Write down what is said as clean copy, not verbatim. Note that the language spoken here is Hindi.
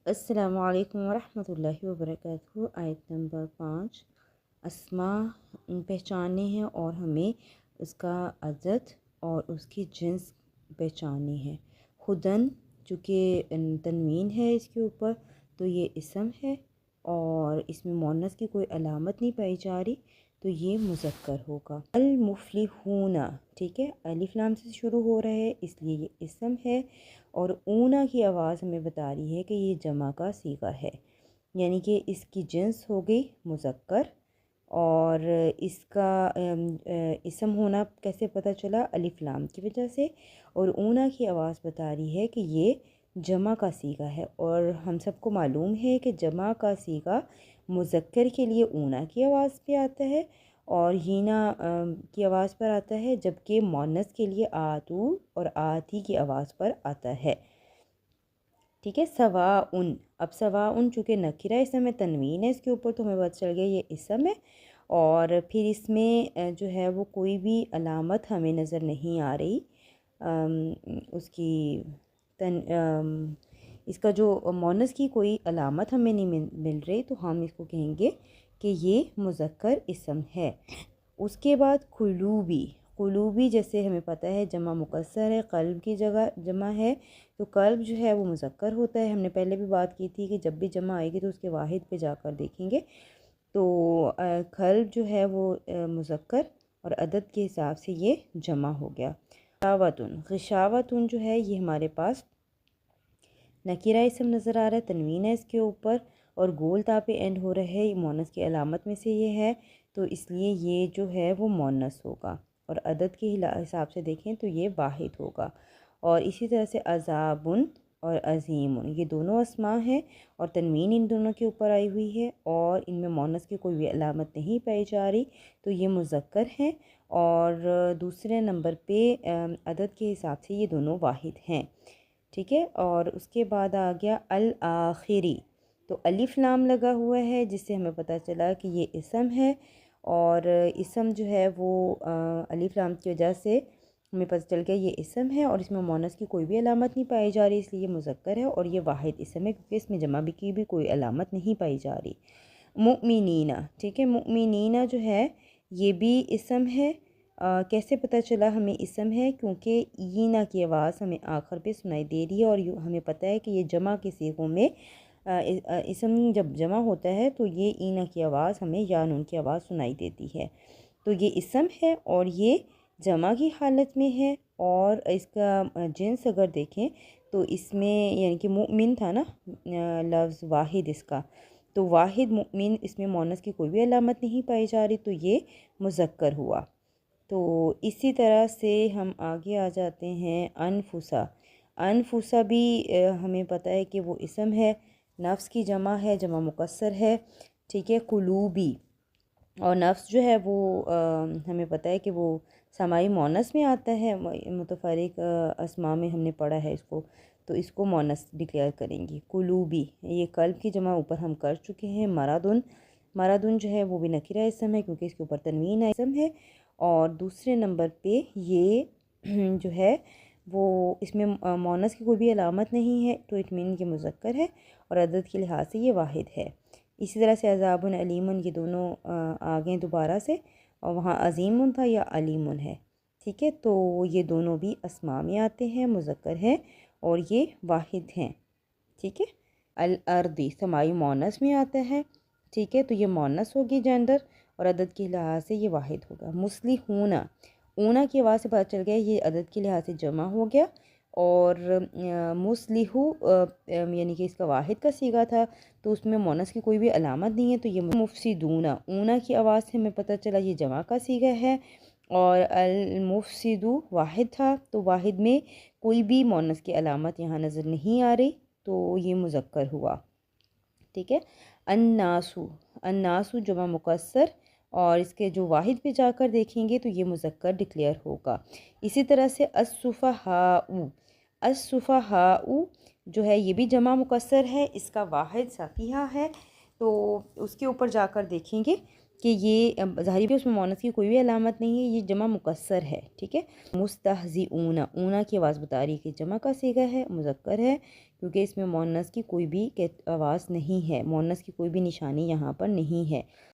अस्सलामु अलैकुम वरहमतुल्लाहि वबरकातुहू। आयत नंबर 5। अस्मा पहचानने हैं और हमें उसका अदद और उसकी जिन्स पहचाननी है। खुदन चूँकि तनवीन है इसके ऊपर तो ये इसम है और इसमें मोनस की कोई अलामत नहीं पाई जा रही तो ये मुज़क्कर होगा। अल मुफलिहूना, ठीक है, अलिफ लाम से शुरू हो रहा है इसलिए ये इसम है। और ऊना की आवाज़ हमें बता रही है कि ये जमा का सीगा है, यानी कि इसकी जिन्स हो गई मुज़क्कर। और इसका इसम होना कैसे पता चला? अलिफ लाम की वजह से। और ऊना की आवाज़ बता रही है कि ये जमा का सीगा है और हम सबको मालूम है कि जमा का सीगा मुज़क्कर के लिए ऊना की आवाज़ पे आता है और हीना की आवाज़ पर आता है, जबकि मोनस के लिए आतू और आती की आवाज़ पर आता है। ठीक है। सवाउन, अब सवाउन चूँकि नकिरा इसम है, तनवीन है इसके ऊपर, तो हमें पता चल गया ये इसम है। और फिर इसमें जो है वो कोई भी अलामत हमें नज़र नहीं आ रही उसकी इसका जो मोनस की कोई अलामत हमें नहीं मिल रही, तो हम इसको कहेंगे कि ये मुज़क्कर इसम है। उसके बाद कुलूबी, कुलूबी जैसे हमें पता है जमा मुकस्सर है, क़ल्ब की जगह जमा है, तो क़ल्ब जो है वो मुज़क्कर होता है। हमने पहले भी बात की थी कि जब भी जमा आएगी तो उसके वाहिद पे जाकर देखेंगे तो क़ल्ब जो है वो मुज़क्कर और अदद के हिसाब से ये जमा हो गया। गिशावतुन, गिशावतुन जो है ये हमारे पास नकीरा इसम नज़र आ रहा है, तनवीन है इसके ऊपर और गोल ता पे एंड हो रहा है, ये मोनस की अलामत में से ये है, तो इसलिए ये जो है वो मोनस होगा। और अदद के हिसाब से देखें तो ये वाहिद होगा। और इसी तरह से अज़ाबुन और अज़ीमुन ये दोनों अस्मा हैं और तनवीन इन दोनों के ऊपर आई हुई है और इनमें मोनस की कोई भी अलामत नहीं पाई जा रही, तो ये मुज़क्कर हैं। और दूसरे नंबर पे अदद के हिसाब से ये दोनों वाहिद हैं। ठीक है। और उसके बाद आ गया अल आखिरी, तो अलिफ लाम लगा हुआ है जिससे हमें पता चला कि ये इसम है। और इसम जो है वो अलिफ लाम की वजह से हमें पता चल गया ये इसम है और इसमें मोनस की कोई भी अलामत नहीं पाई जा रही, इसलिए ये मुज़क्कर है और ये वाहिद इसम है क्योंकि इसमें जमा भी की भी कोई अलामत नहीं पाई जा रही। मुमिनीना, ठीक है, मुमिनीना जो है ये भी इसम है। कैसे पता चला हमें इसम है? क्योंकि ईना की आवाज़ हमें आखिर पे सुनाई दे रही है और हमें पता है कि ये जमा के सीगों में इसम जब जमा होता है तो ये ईना की आवाज़ हमें या नून की आवाज़ सुनाई देती है, तो ये इसम है और ये जमा की हालत में है। और इसका जिन्स अगर देखें तो इसमें यानी कि मुमिन था ना लफ्ज़ वाहिद इसका, तो वाहिद मुमिन, इसमें मोनस की कोई भी अलामत नहीं पाई जा रही, तो ये मुज़क्कर हुआ। तो इसी तरह से हम आगे आ जाते हैं अनफुसा। अनफुसा भी हमें पता है कि वो इसम है, नफ्स की जमा है, जमा मुकस्सर है। ठीक है। कुलूबी, और नफ्स जो है वो हमें पता है कि वो समाई मोनस में आता है, मुतफरिक अस्मा में हमने पढ़ा है इसको, तो इसको मोनस डिक्लेयर करेंगे। कुलूबी, ये कल्ब की जमा ऊपर हम कर चुके हैं। मरादुन, मरादुन जो है वो भी नकीरा इसम है क्योंकि इसके ऊपर तनवीन इसम है। और दूसरे नंबर पे ये जो है वो इसमें मोनस की कोई भी अलामत नहीं है, तो इट मीन ये मुज़क्कर है और अदद के लिहाज से ये वाहिद है। इसी तरह से अज़ाबुन अलीमुन ये दोनों आ गए दोबारा से, और वहाँ अज़ीमुन था या अलीमुन है। ठीक है। तो ये दोनों भी अस्मा में आते हैं, मुज़क्कर हैं और ये वाहिद हैं। ठीक है। अल अर्दी समाई मोनस में आता है। ठीक है। तो ये मोनस होगी जेंडर और अदद के लिहाज से ये वाहिद होगा। मुस्लिहूना, ऊना की आवाज़ से पता चल गया ये अदद के लिहाज से जमा हो गया। और मुस्लिहू यानी कि इसका वाहिद का सीगा था तो उसमें मोनस की कोई भी अलामत नहीं है, तो ये मुफसिदूना, ऊना की आवाज़ से हमें पता चला ये जमा का सीगा है। और अल मुफसिदू वाहिद था, तो वाहिद में कोई भी मोनस की अलामत यहाँ नज़र नहीं आ रही, तो ये मुज़क्कर हुआ। ठीक है। अन्नासु, अन्नासु जमा मुकस्सर और इसके जो वाहिद पे जाकर देखेंगे तो ये मुज़क्कर डिक्लेयर होगा। इसी तरह से अस्सुफ़हाउ, अस्सुफ़हाउ जो है ये भी जमा मुकस्सर है, इसका वाहिद सफ़ीहा है, तो उसके ऊपर जाकर देखेंगे कि ये ज़ाहिर भी उसमें मोनस की कोई भी अलामत नहीं है, ये जमा मुकस्सर है। ठीक है, मुस्तहज़िऊना, ऊना की आवाज़ बता रही है कि जमा का सीगा है, मुज़क्कर है, क्योंकि इसमें मोनस की कोई भी आवाज़ नहीं है, मोनस की कोई भी निशानी यहाँ पर नहीं है।